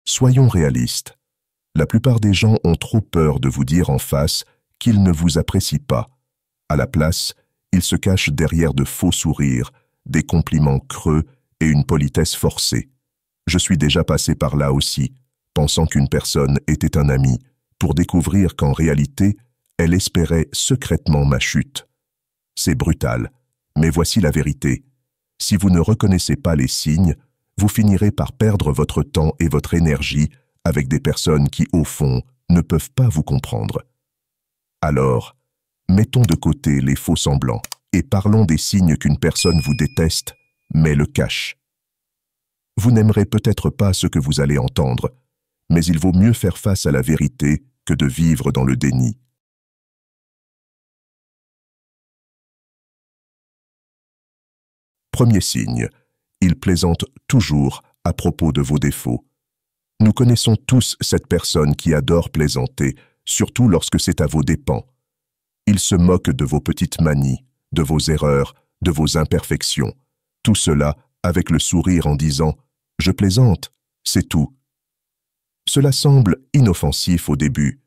Soyons réalistes. La plupart des gens ont trop peur de vous dire en face qu'ils ne vous apprécient pas. À la place, ils se cachent derrière de faux sourires, des compliments creux et une politesse forcée. Je suis déjà passé par là aussi, pensant qu'une personne était un ami, pour découvrir qu'en réalité, elle espérait secrètement ma chute. C'est brutal, mais voici la vérité. Si vous ne reconnaissez pas les signes, vous finirez par perdre votre temps et votre énergie avec des personnes qui, au fond, ne peuvent pas vous comprendre. Alors, mettons de côté les faux semblants et parlons des signes qu'une personne vous déteste, mais le cache. Vous n'aimerez peut-être pas ce que vous allez entendre, mais il vaut mieux faire face à la vérité que de vivre dans le déni. Premier signe, il plaisante toujours à propos de vos défauts. Nous connaissons tous cette personne qui adore plaisanter, surtout lorsque c'est à vos dépens. Il se moque de vos petites manies, de vos erreurs, de vos imperfections. Tout cela avec le sourire en disant « Je plaisante, c'est tout ». Cela semble inoffensif au début,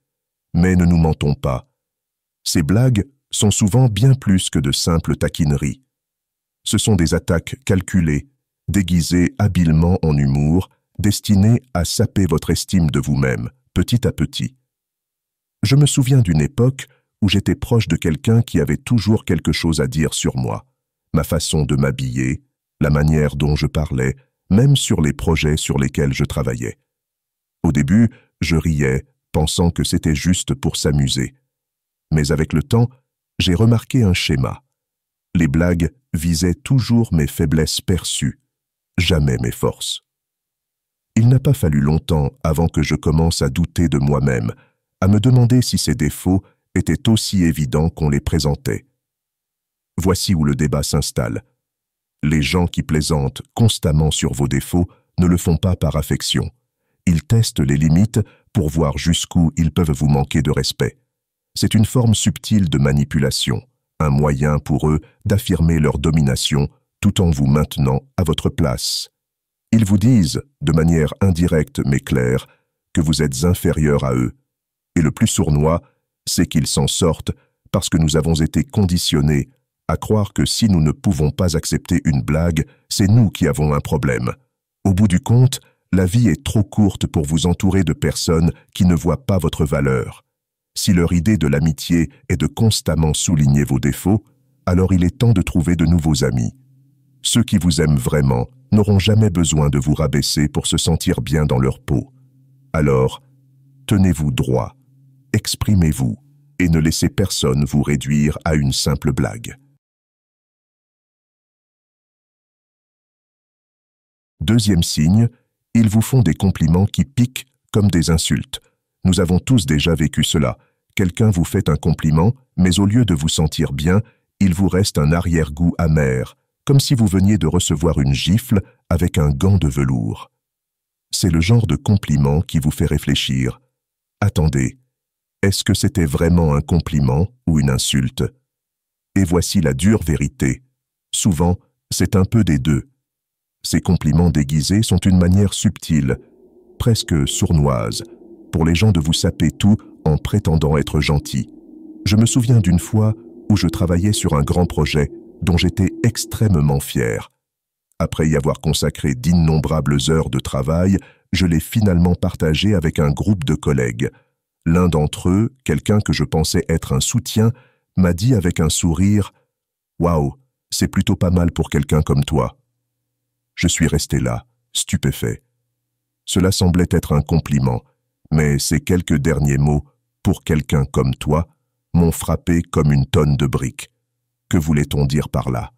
mais ne nous mentons pas. Ces blagues sont souvent bien plus que de simples taquineries. Ce sont des attaques calculées, déguisées habilement en humour, destinées à saper votre estime de vous-même, petit à petit. Je me souviens d'une époque où j'étais proche de quelqu'un qui avait toujours quelque chose à dire sur moi, ma façon de m'habiller, la manière dont je parlais, même sur les projets sur lesquels je travaillais. Au début, je riais, pensant que c'était juste pour s'amuser. Mais avec le temps, j'ai remarqué un schéma. Les blagues visaient toujours mes faiblesses perçues, jamais mes forces. Il n'a pas fallu longtemps avant que je commence à douter de moi-même, à me demander si ces défauts étaient aussi évidents qu'on les présentait. Voici où le débat s'installe. Les gens qui plaisantent constamment sur vos défauts ne le font pas par affection. Ils testent les limites pour voir jusqu'où ils peuvent vous manquer de respect. C'est une forme subtile de manipulation, un moyen pour eux d'affirmer leur domination tout en vous maintenant à votre place. Ils vous disent, de manière indirecte mais claire, que vous êtes inférieur à eux. Et le plus sournois, c'est qu'ils s'en sortent parce que nous avons été conditionnés à croire que si nous ne pouvons pas accepter une blague, c'est nous qui avons un problème. Au bout du compte, la vie est trop courte pour vous entourer de personnes qui ne voient pas votre valeur. Si leur idée de l'amitié est de constamment souligner vos défauts, alors il est temps de trouver de nouveaux amis. Ceux qui vous aiment vraiment n'auront jamais besoin de vous rabaisser pour se sentir bien dans leur peau. Alors, tenez-vous droit, exprimez-vous et ne laissez personne vous réduire à une simple blague. Deuxième signe, ils vous font des compliments qui piquent comme des insultes. Nous avons tous déjà vécu cela. Quelqu'un vous fait un compliment, mais au lieu de vous sentir bien, il vous reste un arrière-goût amer, comme si vous veniez de recevoir une gifle avec un gant de velours. C'est le genre de compliment qui vous fait réfléchir. Attendez, est-ce que c'était vraiment un compliment ou une insulte? Et voici la dure vérité. Souvent, c'est un peu des deux. Ces compliments déguisés sont une manière subtile, presque sournoise, pour les gens de vous saper tout en prétendant être gentils. Je me souviens d'une fois où je travaillais sur un grand projet dont j'étais extrêmement fier. Après y avoir consacré d'innombrables heures de travail, je l'ai finalement partagé avec un groupe de collègues. L'un d'entre eux, quelqu'un que je pensais être un soutien, m'a dit avec un sourire « Waouh, c'est plutôt pas mal pour quelqu'un comme toi ». Je suis resté là, stupéfait. Cela semblait être un compliment, mais ces quelques derniers mots, pour quelqu'un comme toi, m'ont frappé comme une tonne de briques. Que voulait-on dire par là?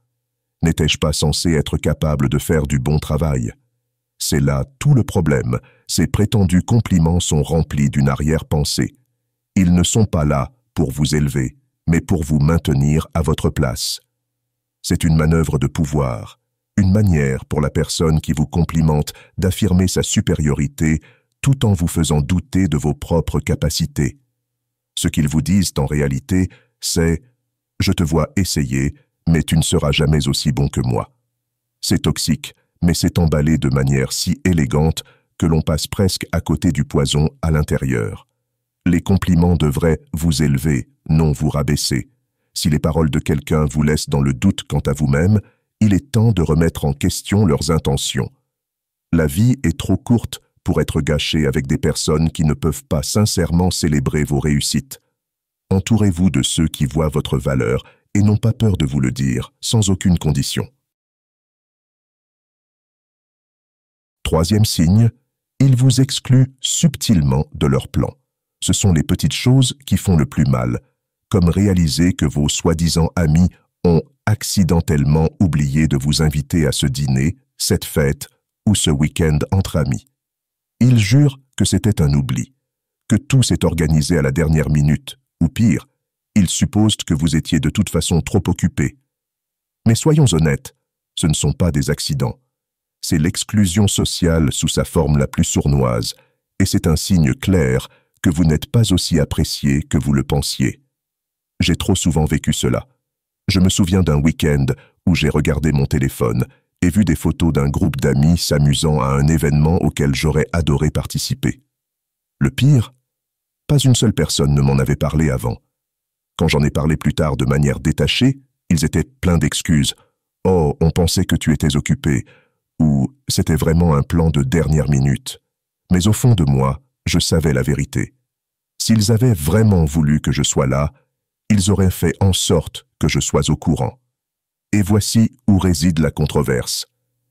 N'étais-je pas censé être capable de faire du bon travail? C'est là tout le problème. Ces prétendus compliments sont remplis d'une arrière-pensée. Ils ne sont pas là pour vous élever, mais pour vous maintenir à votre place. C'est une manœuvre de pouvoir, une manière pour la personne qui vous complimente d'affirmer sa supériorité tout en vous faisant douter de vos propres capacités. Ce qu'ils vous disent en réalité, c'est « Je te vois essayer, mais tu ne seras jamais aussi bon que moi ». C'est toxique, mais c'est emballé de manière si élégante que l'on passe presque à côté du poison à l'intérieur. Les compliments devraient vous élever, non vous rabaisser. Si les paroles de quelqu'un vous laissent dans le doute quant à vous-même, il est temps de remettre en question leurs intentions. La vie est trop courte pour être gâchée avec des personnes qui ne peuvent pas sincèrement célébrer vos réussites. Entourez-vous de ceux qui voient votre valeur et n'ont pas peur de vous le dire, sans aucune condition. Troisième signe, ils vous excluent subtilement de leur plan. Ce sont les petites choses qui font le plus mal, comme réaliser que vos soi-disant amis ont accidentellement oublié de vous inviter à ce dîner, cette fête ou ce week-end entre amis. Ils jurent que c'était un oubli, que tout s'est organisé à la dernière minute, ou pire, ils supposent que vous étiez de toute façon trop occupé. Mais soyons honnêtes, ce ne sont pas des accidents. C'est l'exclusion sociale sous sa forme la plus sournoise, et c'est un signe clair que vous n'êtes pas aussi apprécié que vous le pensiez. J'ai trop souvent vécu cela. Je me souviens d'un week-end où j'ai regardé mon téléphone et vu des photos d'un groupe d'amis s'amusant à un événement auquel j'aurais adoré participer. Le pire, pas une seule personne ne m'en avait parlé avant. Quand j'en ai parlé plus tard de manière détachée, ils étaient pleins d'excuses. « Oh, on pensait que tu étais occupé » ou « c'était vraiment un plan de dernière minute ». Mais au fond de moi, je savais la vérité. S'ils avaient vraiment voulu que je sois là, ils auraient fait en sorte que je sois au courant. Et voici où réside la controverse.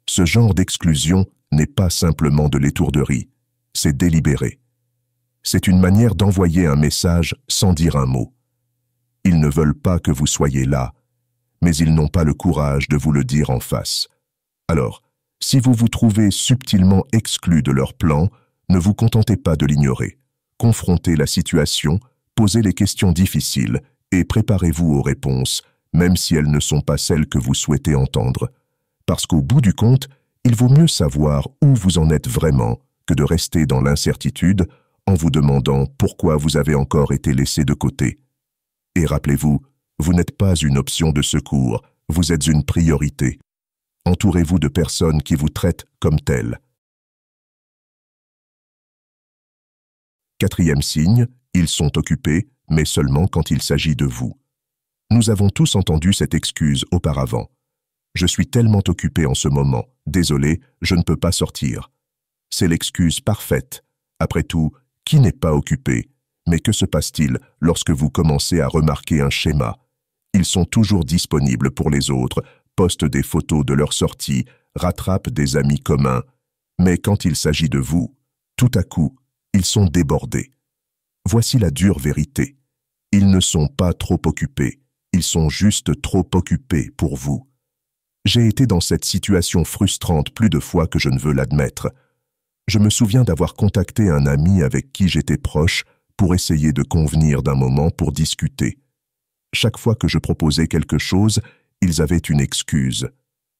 Ce genre d'exclusion n'est pas simplement de l'étourderie, c'est délibéré. C'est une manière d'envoyer un message sans dire un mot. Ils ne veulent pas que vous soyez là, mais ils n'ont pas le courage de vous le dire en face. Alors, si vous vous trouvez subtilement exclu de leur plan, ne vous contentez pas de l'ignorer. Confrontez la situation, posez les questions difficiles et préparez-vous aux réponses, même si elles ne sont pas celles que vous souhaitez entendre. Parce qu'au bout du compte, il vaut mieux savoir où vous en êtes vraiment que de rester dans l'incertitude en vous demandant pourquoi vous avez encore été laissé de côté. Et rappelez-vous, vous n'êtes pas une option de secours, vous êtes une priorité. Entourez-vous de personnes qui vous traitent comme telles. Quatrième signe, ils sont occupés, mais seulement quand il s'agit de vous. Nous avons tous entendu cette excuse auparavant. Je suis tellement occupé en ce moment, désolé, je ne peux pas sortir. C'est l'excuse parfaite. Après tout, qui n'est pas occupé? Mais que se passe-t-il lorsque vous commencez à remarquer un schéma? Ils sont toujours disponibles pour les autres, postent des photos de leur sortie, rattrapent des amis communs. Mais quand il s'agit de vous, tout à coup, ils sont débordés. Voici la dure vérité. Ils ne sont pas trop occupés, ils sont juste trop occupés pour vous. J'ai été dans cette situation frustrante plus de fois que je ne veux l'admettre. Je me souviens d'avoir contacté un ami avec qui j'étais proche pour essayer de convenir d'un moment pour discuter. Chaque fois que je proposais quelque chose, ils avaient une excuse.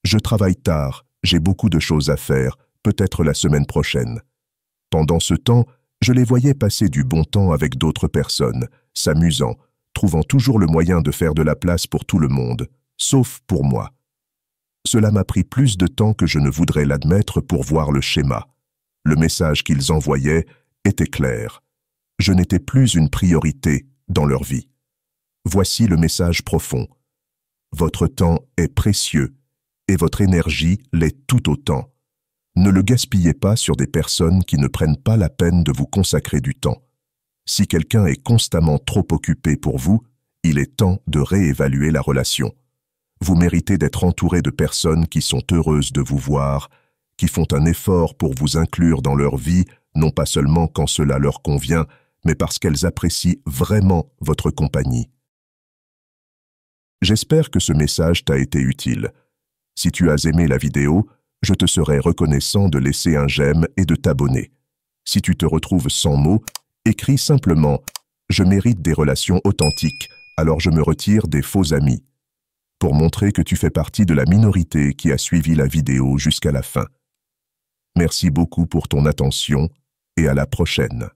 Je travaille tard, j'ai beaucoup de choses à faire, peut-être la semaine prochaine. Pendant ce temps, je les voyais passer du bon temps avec d'autres personnes, s'amusant, trouvant toujours le moyen de faire de la place pour tout le monde, sauf pour moi. Cela m'a pris plus de temps que je ne voudrais l'admettre pour voir le schéma. Le message qu'ils envoyaient était clair. Je n'étais plus une priorité dans leur vie. Voici le message profond. Votre temps est précieux et votre énergie l'est tout autant. Ne le gaspillez pas sur des personnes qui ne prennent pas la peine de vous consacrer du temps. Si quelqu'un est constamment trop occupé pour vous, il est temps de réévaluer la relation. Vous méritez d'être entouré de personnes qui sont heureuses de vous voir, qui font un effort pour vous inclure dans leur vie, non pas seulement quand cela leur convient, mais parce qu'elles apprécient vraiment votre compagnie. J'espère que ce message t'a été utile. Si tu as aimé la vidéo, je te serai reconnaissant de laisser un j'aime et de t'abonner. Si tu te retrouves sans mots, écris simplement « Je mérite des relations authentiques, alors je me retire des faux amis » pour montrer que tu fais partie de la minorité qui a suivi la vidéo jusqu'à la fin. Merci beaucoup pour ton attention et à la prochaine.